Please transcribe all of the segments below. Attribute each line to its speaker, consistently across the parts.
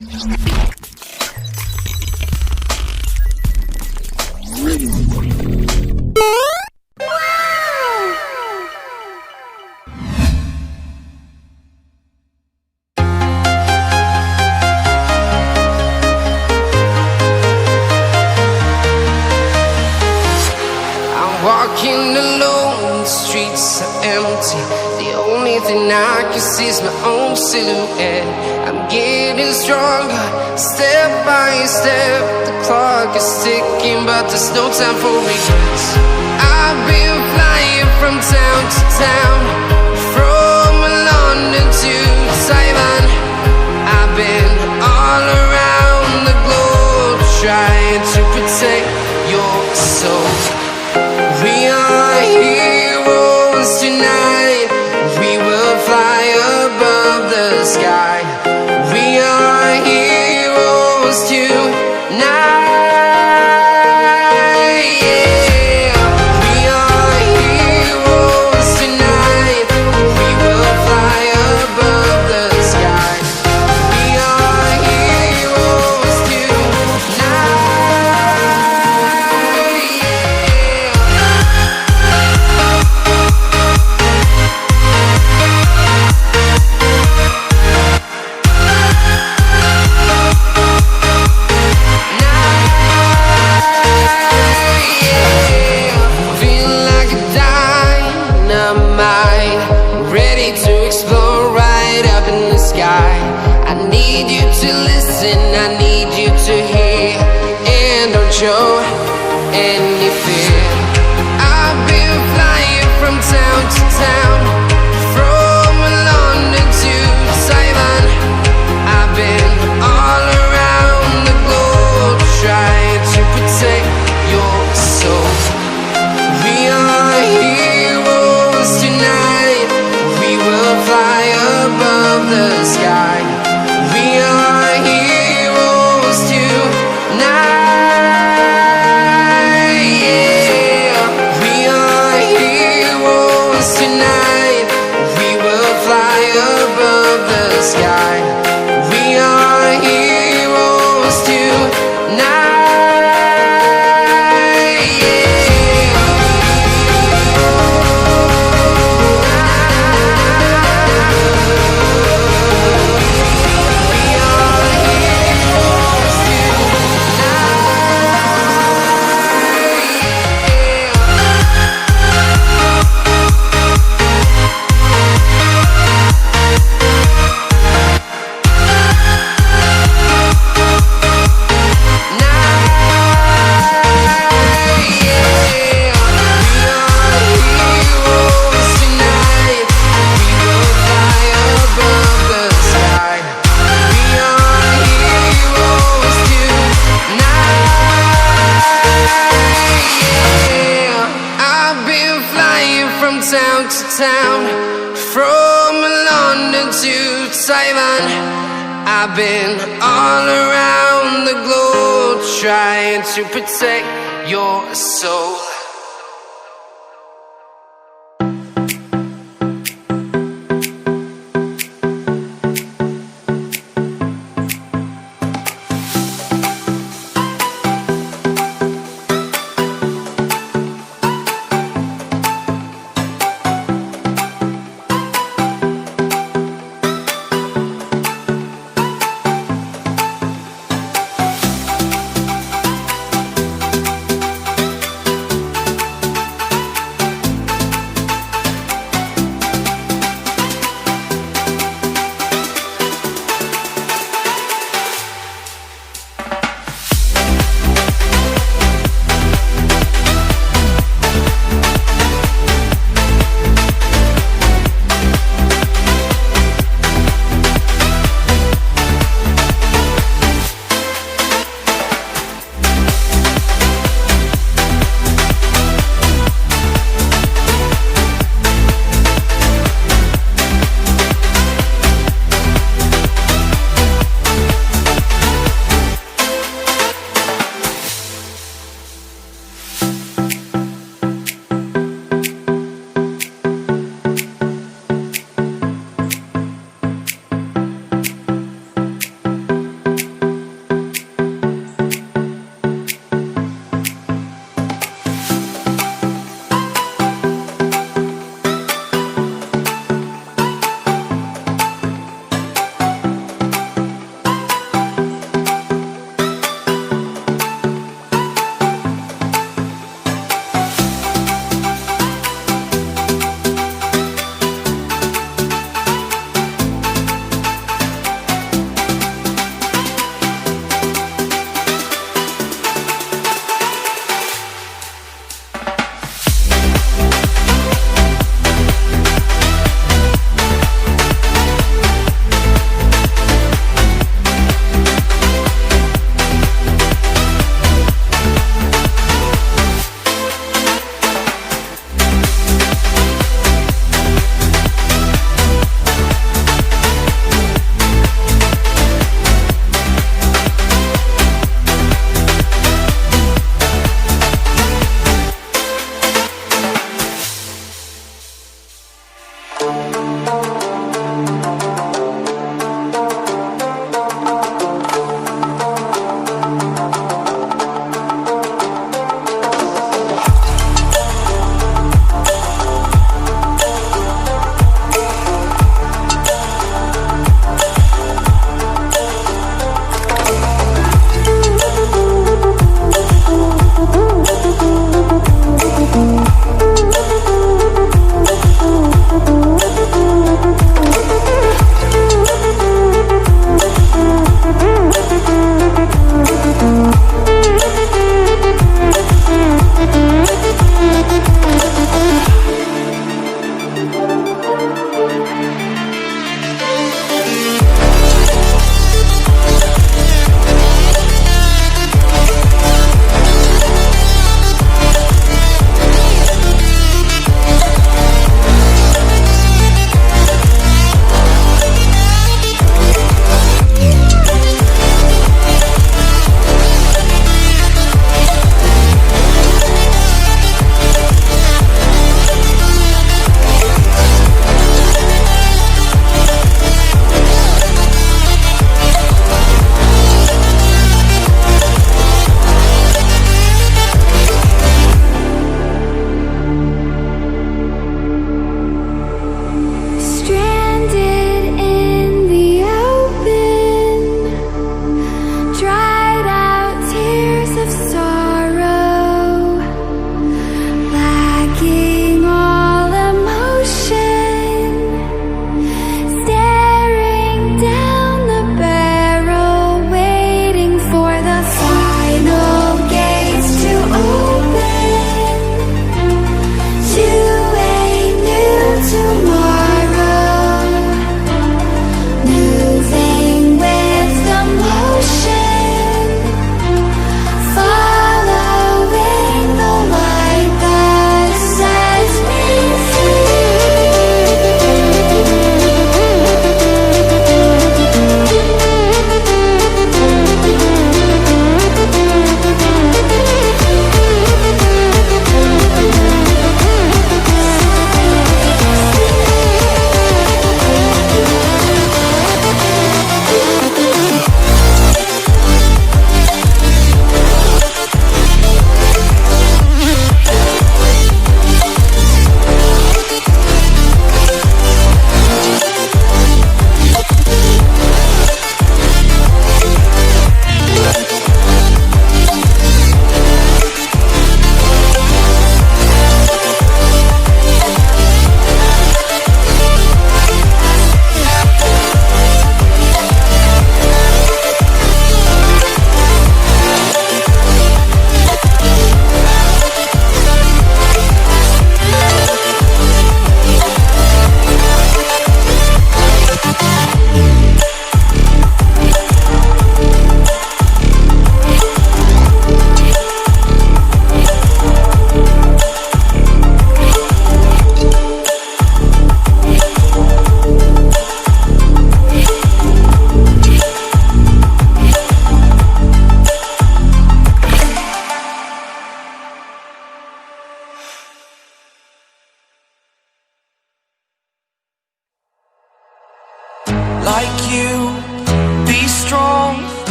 Speaker 1: Walking alone, the streets are empty. The only thing I can see is my own silhouette. I'm getting stronger, step by step. The clock is ticking, but there's no time for regrets. I've been flying from town to town, from London to Taiwan. I've been all around the globe, trying to protect your soul. We are heroes tonight. We will fly above the sky. We are heroes tonight. Yeah. We are heroes tonight. We will fly above the sky. We are heroes tonight. I need you to listen, I need you to hear, and don't show any fear. I've been flying from town to town, from London to Taiwan. I've been all around the globe, trying to protect your soul. We are heroes tonight. We will fly above the sky. We are heroes tonight. Yeah. We are heroes tonight. We will fly above the sky. We are heroes tonight. Town to town, from London to Taiwan. I've been all around the globe, trying to protect your soul.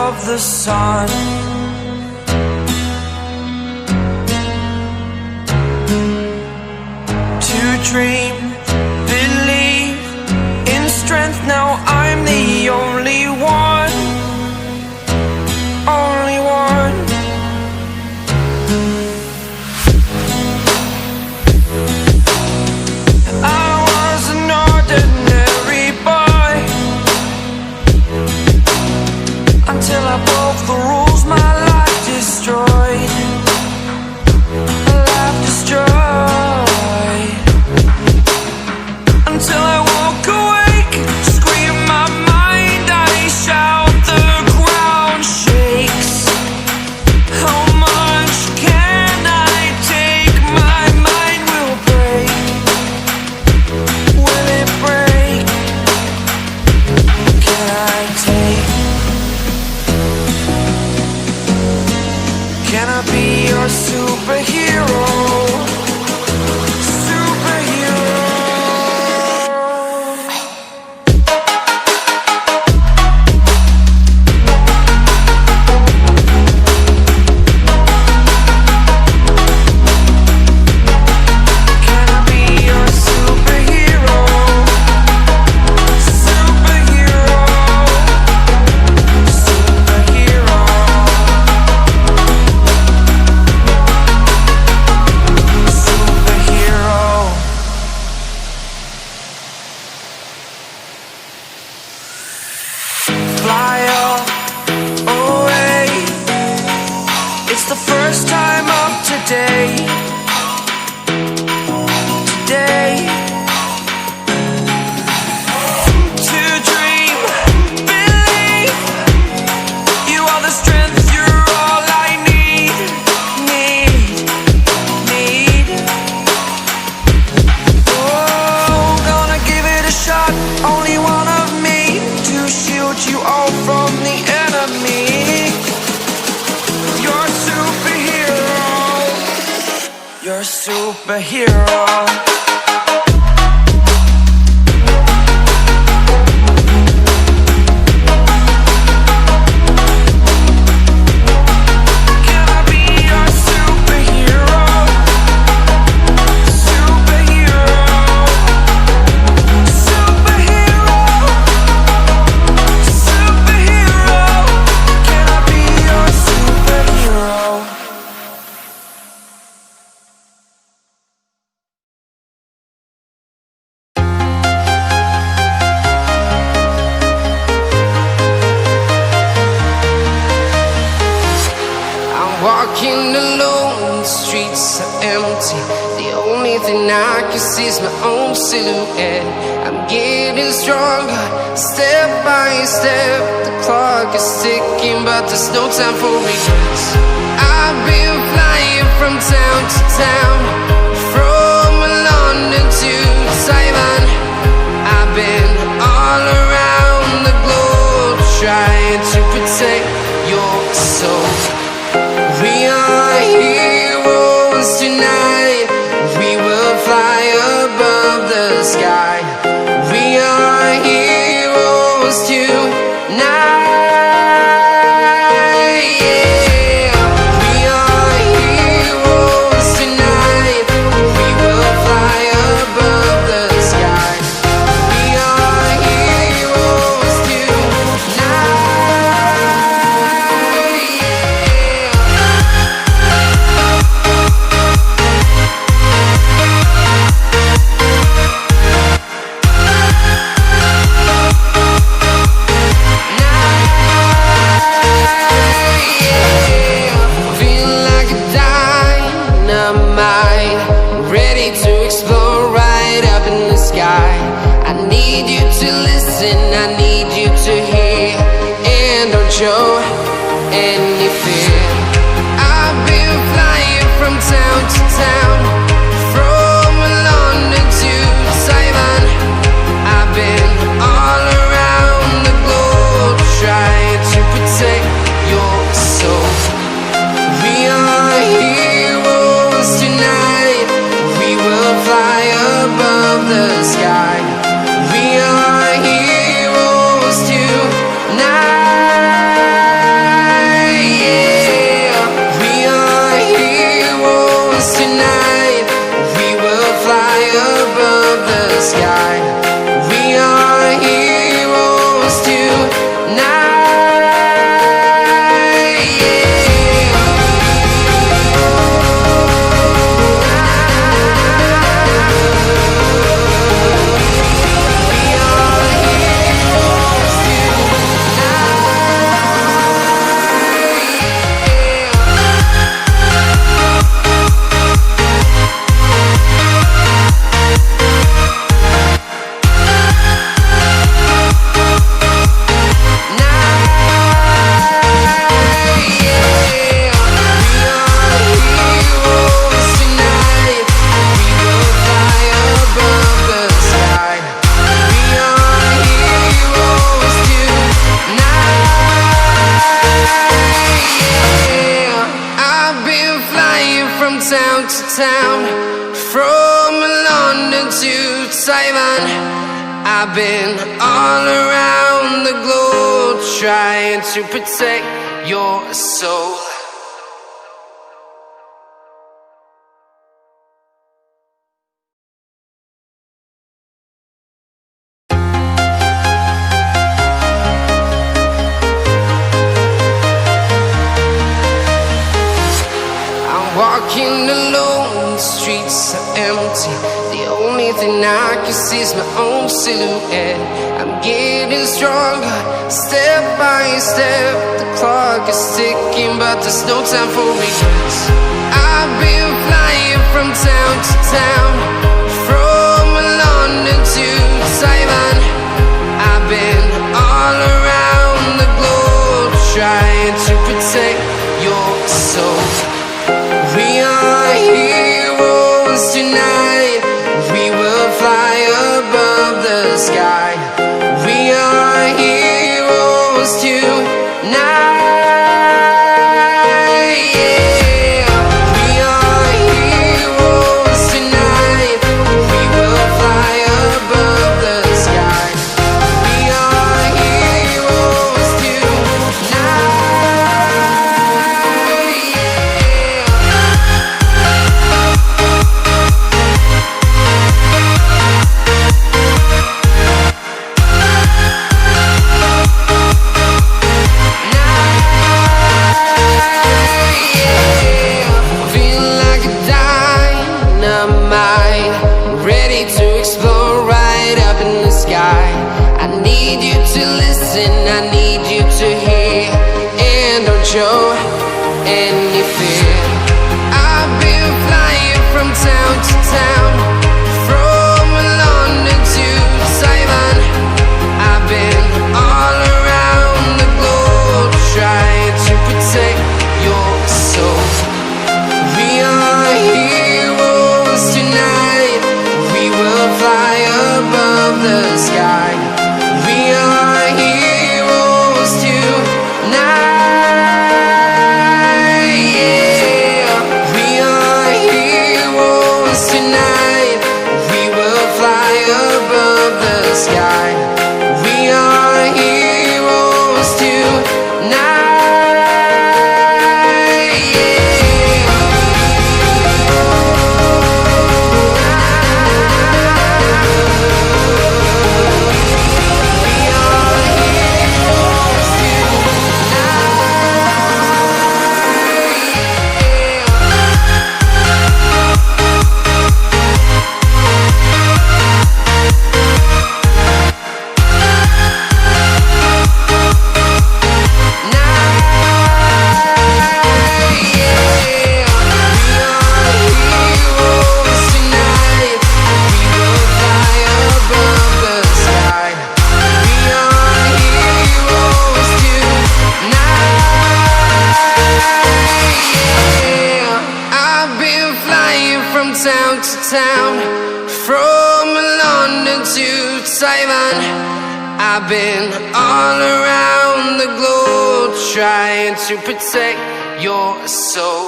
Speaker 2: of the sun. To dream, believe in strength, now I'm the only one. Only one. I was an ordinary boy until I broke the rules, my life destroyed. A life destroyed. Until I woke awake, scream my mind, I shout, the ground shakes. How much can I take? My mind will break. Will it break? Can I take? Can I be your superhero? Fly away. It's the first time of today. Today. To dream, believe. You are the strength, you're all I need. Need. Oh, gonna give it a shot. Only one of me to shield you all from the enemy. You're a superhero. You're a superhero. Can I be your superhero? Superhero. Superhero. Superhero. Can I be your superhero?
Speaker 1: Walking alone, the streets are empty. The only thing I can see is my own silhouette. I'm getting stronger, step by step. The clock is ticking, but there's no time for regrets. I've been flying from town to town, from London to Taiwan. I've been all around the globe, trying to protect your soul. We are heroes tonight. We will fly above the sky. We are heroes tonight. Yeah. We are heroes tonight. We will fly above the sky. We are heroes tonight. I need you to listen, I need you to hear, and don't show any fear. I've been flying from town to town, from London to Taiwan. I've been all around the globe, trying to protect your soul. We are heroes tonight. We will fly above the sky. We are heroes tonight. town, from London to Taiwan. I've been all around the globe trying to protect your soul. Walking alone, the streets are empty. The only thing I can see is my own silhouette. I'm getting stronger, step by step. The clock is ticking, but there's no time for regrets. I've been flying from town to town, from London to Taiwan. I've been all around the globe trying to protect your soul. We are heroes tonight. We will fly above the sky. We are heroes tonight. Yeah. We are heroes tonight. We will fly above the sky. We are heroes tonight. I need you to hear, and don't show any fear. I've been flying from town to town, from London to Taiwan. I've been all around the globe trying to protect your soul. We are heroes tonight. We will fly above the sky. We are heroes tonight. Yeah. We are heroes tonight. We will fly above the sky. We are heroes tonight. Town to town, from London to Taiwan. I've been all around the globe trying to protect your soul.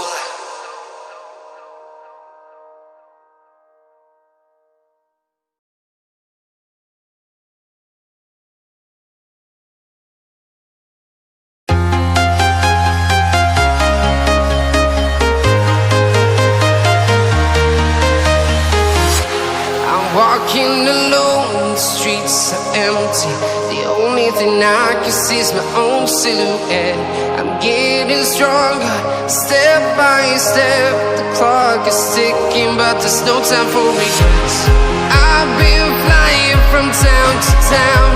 Speaker 1: Walking alone, the streets are empty. The only thing I can see is my own silhouette. I'm getting stronger, step by step. The clock is ticking, but there's no time for regrets. I've been flying from town to town,